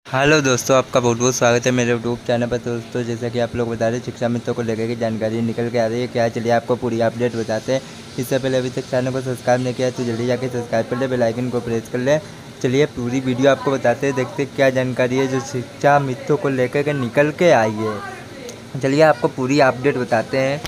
Hello दोस्तों, आपका बहुत बहुत स्वागत है मेरे यूट्यूब चैनल पर। दोस्तों, जैसा कि आप लोग बता रहे हैं, शिक्षा मित्रों को लेकर की जानकारी निकल के आ रही है। क्या चलिए आपको पूरी अपडेट बताते हैं। इससे पहले अभी तक चैनल को सब्सक्राइब नहीं किया तो जल्दी जाके सब्सक्राइब कर ले, बेल आइकन को प्रेस कर ले। चलिए पूरी वीडियो आपको बताते हैं, देखते क्या जानकारी है जो शिक्षा मित्रों को लेकर के निकल के आई है। चलिए आपको पूरी अपडेट बताते हैं।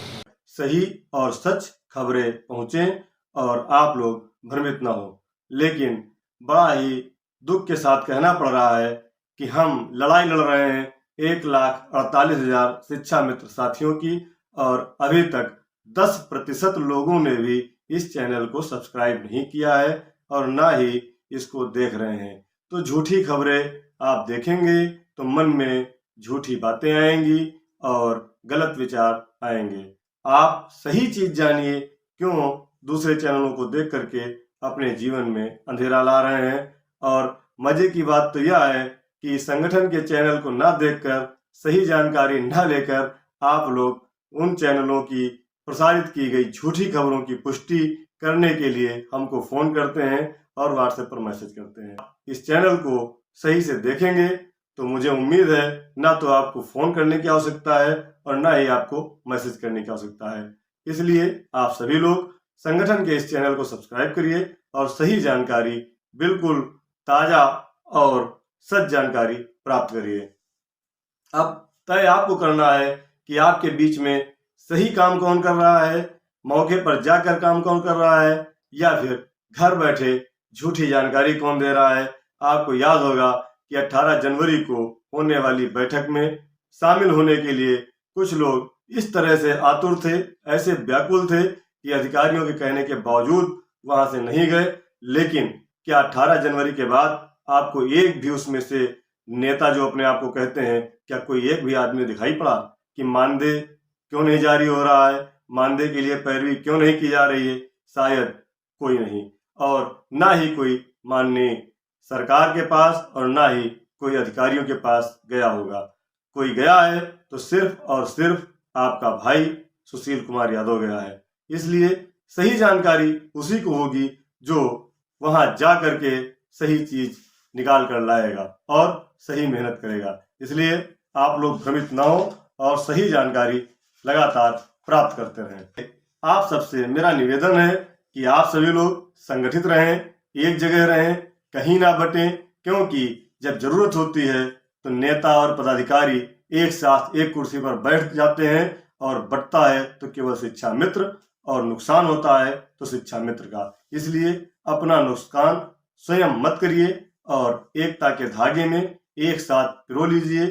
सही और सच खबरें पहुँचें और आप लोग भ्रमित ना हो। लेकिन बड़ा ही दुख के साथ कहना पड़ रहा है कि हम लड़ाई लड़ रहे हैं 1,48,000 शिक्षा मित्र साथियों की, और अभी तक 10% लोगों ने भी इस चैनल को सब्सक्राइब नहीं किया है और ना ही इसको देख रहे हैं। तो झूठी खबरें आप देखेंगे तो मन में झूठी बातें आएंगी और गलत विचार आएंगे। आप सही चीज जानिए, क्यों दूसरे चैनलों को देख करके अपने जीवन में अंधेरा ला रहे हैं। और मजे की बात तो यह है कि संगठन के चैनल को ना देखकर, सही जानकारी ना लेकर आप लोग उन चैनलों की प्रसारित की गई झूठी खबरों की पुष्टि करने के लिए हमको फोन करते हैं और व्हाट्सएप पर मैसेज करते हैं। इस चैनल को सही से देखेंगे तो मुझे उम्मीद है ना तो आपको फोन करने की आवश्यकता है और ना ही आपको मैसेज करने की आवश्यकता है। इसलिए आप सभी लोग संगठन के इस चैनल को सब्सक्राइब करिए और सही जानकारी, बिल्कुल ताजा और सच जानकारी प्राप्त करिए। अब तय आपको करना है कि आपके बीच में सही काम कौन कर रहा है, मौके पर जाकर काम कौन कर रहा है, या फिर घर बैठे झूठी जानकारी कौन दे रहा है। आपको याद होगा कि 18 जनवरी को होने वाली बैठक में शामिल होने के लिए कुछ लोग इस तरह से आतुर थे, ऐसे व्याकुल थे कि अधिकारियों के कहने के बावजूद वहां से नहीं गए। लेकिन क्या 18 जनवरी के बाद आपको एक भी उसमें से नेता जो अपने आप को कहते हैं, क्या कोई एक भी आदमी दिखाई पड़ा कि मानदेय क्यों नहीं जारी हो रहा है, मानदेय के लिए पैरवी क्यों नहीं की जा रही है? शायद कोई नहीं, और ना ही कोई माननीय सरकार के पास और ना ही कोई अधिकारियों के पास गया होगा। कोई गया है तो सिर्फ और सिर्फ आपका भाई सुशील कुमार यादव गया है। इसलिए सही जानकारी उसी को होगी जो वहां जा करके सही चीज निकाल कर लाएगा और सही मेहनत करेगा। इसलिए आप लोग भ्रमित ना हो और सही जानकारी लगातार प्राप्त करते रहें। आप सबसे मेरा निवेदन है कि आप सभी लोग संगठित रहें, एक जगह रहें, कहीं ना बटें, क्योंकि जब जरूरत होती है तो नेता और पदाधिकारी एक साथ एक कुर्सी पर बैठ जाते हैं और बटता है तो केवल शिक्षा मित्र और नुकसान होता है तो शिक्षा मित्र का। इसलिए अपना नुकसान स्वयं मत करिए और एकता के धागे में एक साथ पिरो लीजिए।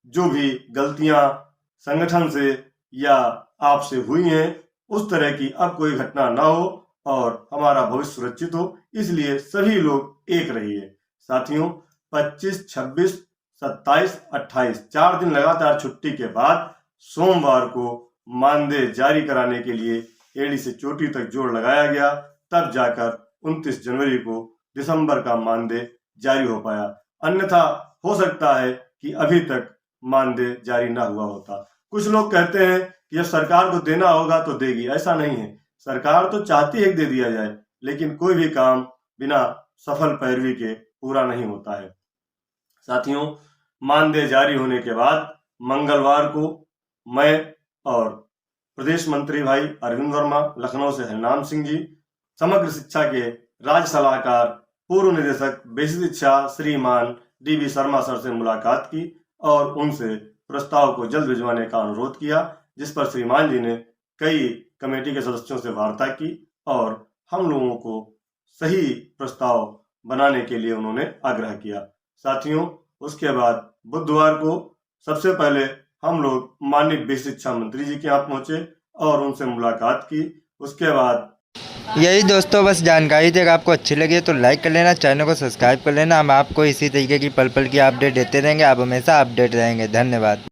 जो भी गलतियां संगठन से या आपसे हुई हैं, उस तरह की अब कोई घटना ना हो और हमारा भविष्य सुरक्षित हो। इसलिए सभी लोग एक रहिए। साथियों, 25, 26, 27, 28 4 दिन लगातार छुट्टी के बाद सोमवार को मानदेय जारी कराने के लिए एड़ी से चोटी तक जोर लगाया गया। तब जाकर 29 जनवरी को दिसंबर का मानदेय जारी हो पाया। अन्यथा हो सकता है कि अभी तक मानदेय जारी ना हुआ होता। कुछ लोग कहते हैं कि जब सरकार को देना होगा तो देगी। ऐसा नहीं है। सरकार तो चाहती है कि दे दिया जाए, लेकिन कोई भी काम बिना सफल पैरवी के पूरा नहीं होता है। साथियों, मानदेय जारी होने के बाद मंगलवार को मैं और प्रदेश मंत्री भाई अरविंद वर्मा, लखनऊ से हरिनाम सिंह जी, समग्र शिक्षा के राज्य सलाहकार, पूर्व निदेशक बेसिक शिक्षा श्रीमान DB शर्मा सर से मुलाकात की और उनसे प्रस्ताव को जल्द भिजवाने का अनुरोध किया, जिस पर श्रीमान जी ने कई कमेटी के सदस्यों से वार्ता की और हम लोगों को सही प्रस्ताव बनाने के लिए उन्होंने आग्रह किया। साथियों, उसके बाद बुधवार को सबसे पहले हम लोग माननीय बेसिक शिक्षा मंत्री जी के यहाँ पहुंचे और उनसे मुलाकात की। उसके बाद यही दोस्तों, बस जानकारी थी। अगर आपको अच्छी लगी तो लाइक कर लेना, चैनल को सब्सक्राइब कर लेना। हम आपको इसी तरीके की पल पल की अपडेट देते रहेंगे, आप हमेशा अपडेट रहेंगे। धन्यवाद।